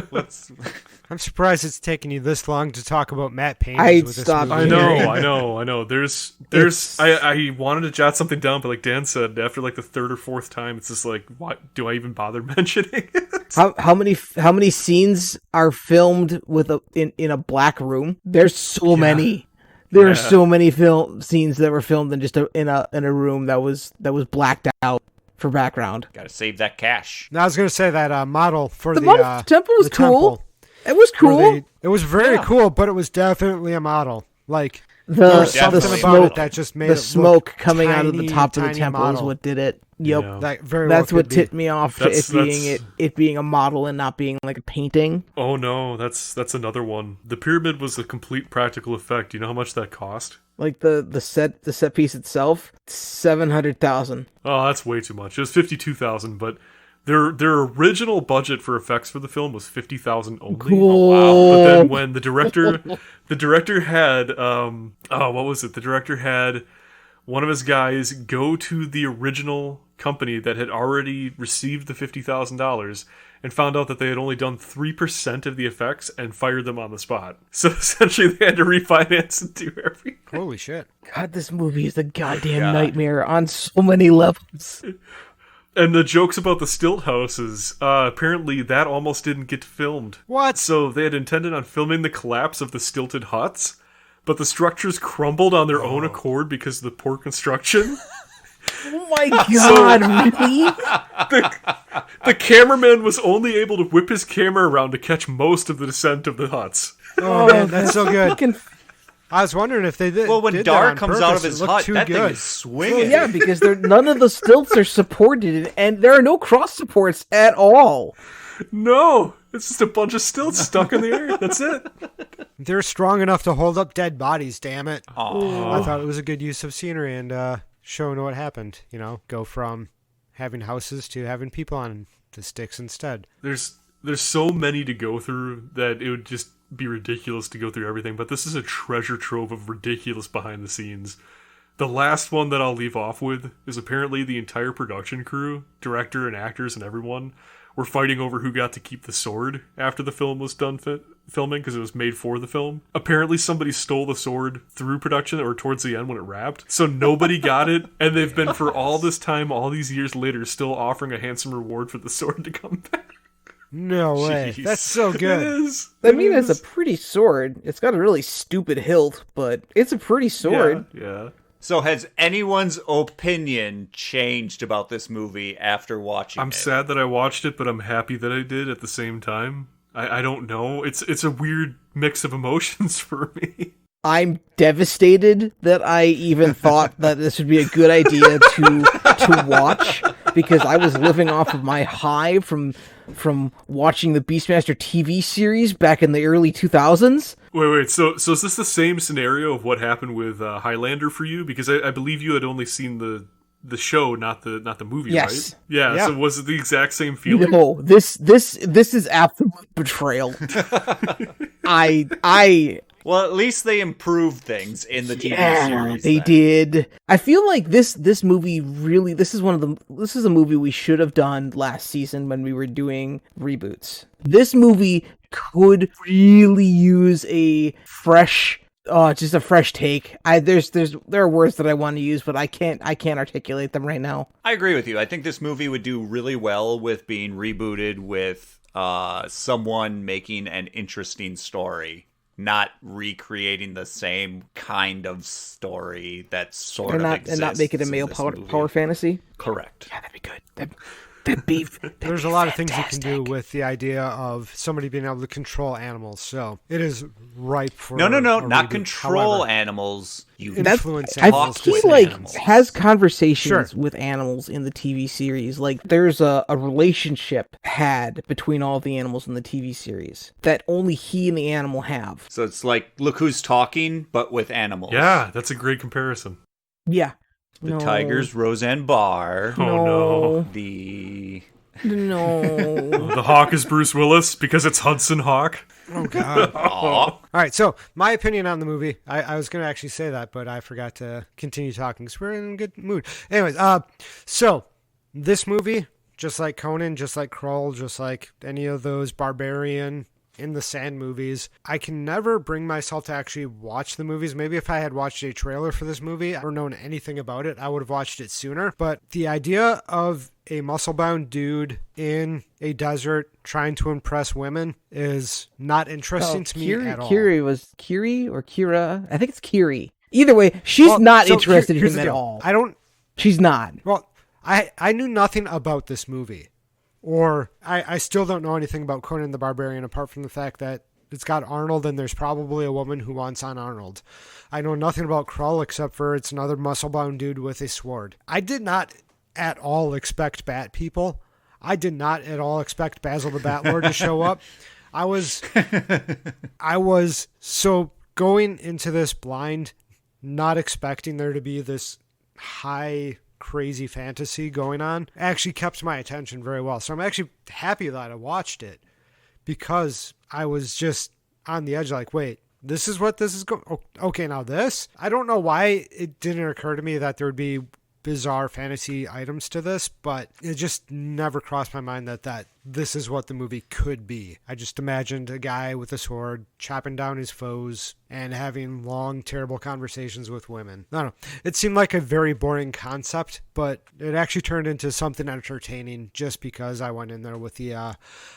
I'm surprised it's taken you this long to talk about matte paintings I'd with this stop movie. I know. I wanted to jot something down, but like Dan said, after like the third or fourth time, it's just like, what do I even bother mentioning it? How many scenes are filmed with in a black room? There's so many. There are so many scenes that were filmed in just in a room that was blacked out for background. Gotta save that cash. Now, I was going to say that model for The the temple was the cool. temple, It was where cool. it was very cool, but it was definitely a model. Like, The there was something definitely about smoke it that just made the it look smoke coming out of the tiny, top of the tiny temple is model. what did it. Yep. Yeah. That very That's well what could be. tipped me off to That's- it being a model and not being like a painting. Oh no, that's another one. The pyramid was a complete practical effect. You know how much that cost? Like the set piece itself, 700,000. Oh, that's way too much. It was 52,000, but their original budget for effects for the film was 50,000 only. Cool. But then when the director had what was it? The director had one of his guys go to the original company that had already received the $50,000 and found out that they had only done 3% of the effects and fired them on the spot. So essentially they had to refinance and do everything. Holy shit. God, this movie is a goddamn nightmare on so many levels. And the jokes about the stilt houses, apparently that almost didn't get filmed. What? So they had intended on filming the collapse of the stilted huts, but the structures crumbled on their own accord because of the poor construction. Oh my god, really? The cameraman was only able to whip his camera around to catch most of the descent of the huts. Oh, man, that's so good. Fucking- I was wondering if they did. Well, when did Dar that on comes out purpose. of his It looked hut, too that good. thing is swinging. yeah, because none of the stilts are supported, and there are no cross supports at all. No, it's just a bunch of stilts stuck in the air. That's it. They're strong enough to hold up dead bodies. Damn it! Aw. I thought it was a good use of scenery and showing what happened. You know, go from having houses to having people on the sticks instead. There's so many to go through that it would just be ridiculous to go through everything, but this is a treasure trove of ridiculous behind the scenes. The last one that I'll leave off with is apparently the entire production crew, director and actors and everyone, were fighting over who got to keep the sword after the film was done filming because it was made for the film. Apparently somebody stole the sword through production or towards the end when it wrapped, so nobody got it, and they've been for all this time, all these years later, still offering a handsome reward for the sword to come back. No way. Jeez. That's so It good. is. I mean, It it's a is. pretty sword. It's got a really stupid hilt, but it's a pretty sword. Yeah. So has anyone's opinion changed about this movie after watching I'm it? sad that I watched it, but I'm happy that I did at the same time. I don't know. It's a weird mix of emotions for me. I'm devastated that I even thought that this would be a good idea to watch, because I was living off of my high from watching the Beastmaster TV series back in the early 2000s. Wait. So is this the same scenario of what happened with Highlander for you? Because I believe you had only seen the show, not the movie, Yes. right? Yeah. Yeah. So was it the exact same feeling? No, this is absolute betrayal. I Well, at least they improved things in the TV series. they then. did. I feel like this movie really, this is a movie we should have done last season when we were doing reboots. This movie could really use a fresh just a fresh take. There are words that I want to use, but I can't articulate them right now. I agree with you. I think this movie would do really well with being rebooted with someone making an interesting story, not recreating the same kind of story that sort of exists. And not make it a in male this power movie. fantasy. Correct. Yeah, that'd be good. That'd be There's a lot of things you can do with the idea of somebody being able to control animals. So it is ripe for No, a not reboot. control However, animals. You influence I animals to he say like animals. has conversations Sure. with animals in the TV series. Like there's a relationship had between all of the animals in the TV series that only he and the animal have. So it's like Look Who's Talking, but with animals. Yeah, that's a great comparison. Yeah. The Tigers, Roseanne Barr. Oh no. The No. The Hawk is Bruce Willis because it's Hudson Hawk. Oh, God. Aw. All right, so my opinion on the movie, I was going to actually say that, but I forgot to continue talking because we're in a good mood. Anyways, so this movie, just like Conan, just like Krull, just like any of those barbarian in the Sand movies. I can never bring myself to actually watch the movies. Maybe if I had watched a trailer for this movie or known anything about it, I would have watched it sooner. But the idea of a muscle-bound dude in a desert trying to impress women is not interesting to me at all. Kiri was Kiri or Kira? I think it's Kiri. Either way, she's not interested in him at all. She's not. Well, I knew nothing about this movie. Or I still don't know anything about Conan the Barbarian apart from the fact that it's got Arnold and there's probably a woman who wants on Arnold. I know nothing about Krull except for it's another muscle-bound dude with a sword. I did not at all expect Bat People. I did not at all expect Basil the Bat Lord to show up. I was so going into this blind, not expecting there to be this high crazy fantasy going on, actually kept my attention very well. So I'm actually happy that I watched it because I was just on the edge like, wait, this is what this is going. Okay, now this. I don't know why it didn't occur to me that there would be bizarre fantasy items to this, but it just never crossed my mind that this is what the movie could be. I just imagined a guy with a sword chopping down his foes and having long, terrible conversations with women. I don't know. It seemed like a very boring concept, but it actually turned into something entertaining just because I went in there with the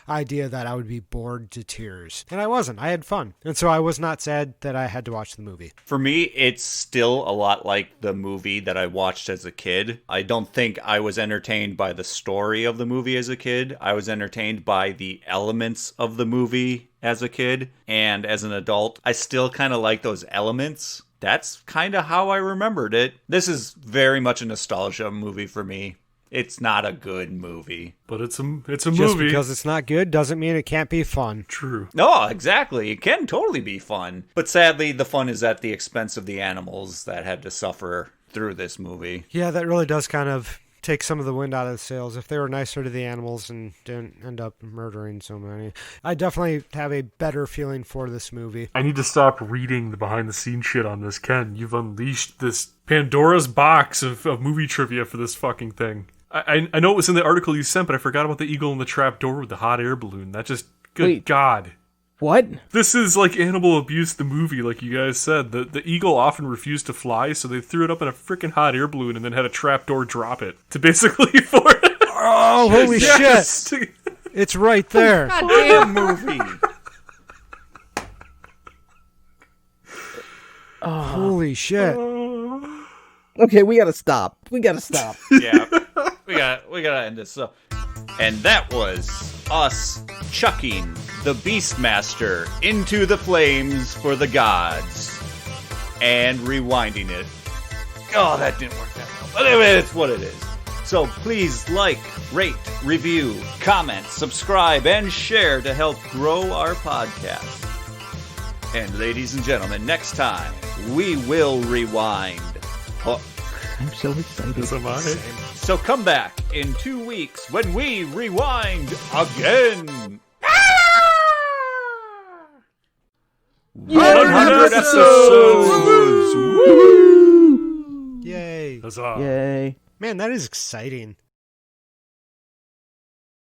idea that I would be bored to tears. And I wasn't. I had fun. And so I was not sad that I had to watch the movie. For me, it's still a lot like the movie that I watched as a kid. I don't think I was entertained by the story of the movie as a kid. I was entertained by the elements of the movie as a kid, and as an adult, I still kind of like those elements. That's kind of how I remembered it. This is very much a nostalgia movie for me. It's not a good movie. But it's a Just movie. because it's not good doesn't mean it can't be fun. True. No, exactly. It can totally be fun. But sadly, the fun is at the expense of the animals that had to suffer through this movie. Yeah, that really does kind of take some of the wind out of the sails. If they were nicer to the animals and didn't end up murdering so many. I definitely have a better feeling for this movie. I need to stop reading the behind-the-scenes shit on this, Ken. You've unleashed this Pandora's box of movie trivia for this fucking thing. I know it was in the article you sent, but I forgot about the eagle in the trap door with the hot air balloon. That just... Good God. What? This is like Animal Abuse, the movie, like you guys said. The eagle often refused to fly, so they threw it up in a freaking hot air balloon and then had a trapdoor drop it to basically for it. Oh, holy shit! It's right there. Goddamn movie! Holy shit! Okay, we gotta stop. Yeah, we gotta end this. So, and that was us chucking the Beastmaster into the flames for the gods and rewinding it. Oh, that didn't work that well. But anyway, it's what it is. So please like, rate, review, comment, subscribe, and share to help grow our podcast. And ladies and gentlemen, next time we will rewind Hook. I'm so excited. Yes, am I? So come back in 2 weeks when we rewind again. 100 episodes! Yay! Huzzah. Yay. Man, that is exciting.